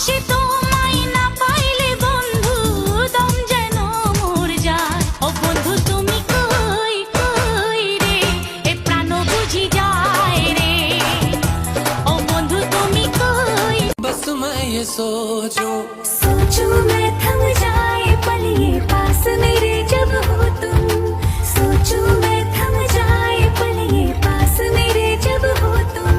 সে তোমায় না পাইলে বন্ধু দম যেন মোর যায়। ও বন্ধু তুমি কই কই রে, এ প্রাণ বুঝি যায় রে। ও বন্ধু তুমি কই। बस मैं ये सोचूं मैं थम जाए पल ये पास मेरे जब हो तुम। सोचूं मैं थम जाए पल ये पास मेरे जब हो तुम।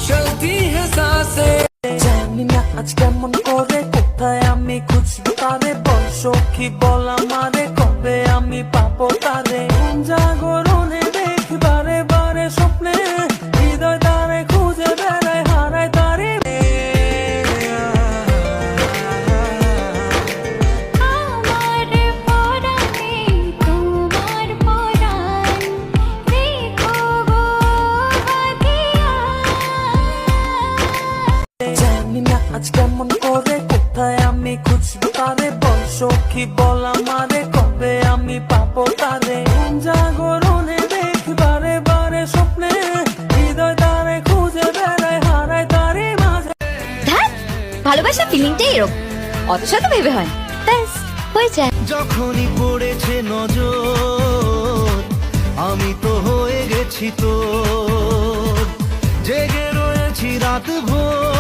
चलती है सांसें জানি না আজ কেমন করে কোথায় আমি খুঁজবো তারে, বল সখী বল আমারে কবে আমি পাবো তারে। জাগরণে দেখি বারে বারে স্বপ্নে, হৃদয় তারে খুঁজে বেড়ায় হারায় তারে। আমার পরাণে তোমার পরাণ রেখো গো বাঁধিয়া। জানি না আজ কেমন করে কোথায় আমি খুঁজবো তারে, বল সখী বল আমারে কবে আমি পাবো তারে। জাগরণে দেখি বারে বারে স্বপ্নে, হৃদয় তারে খুঁজে বেড়ায় হারায় তারে মাঝে। ধ্যাৎ, ভালোবাসা ফিলিংটাই এরকম, অত শত ভেবে হয় ব্যাস হয়ে যায়। যখনই পড়েছে নজর আমি তো হয়ে গেছি তোর, জেগে রয়েছি রাত ভোর।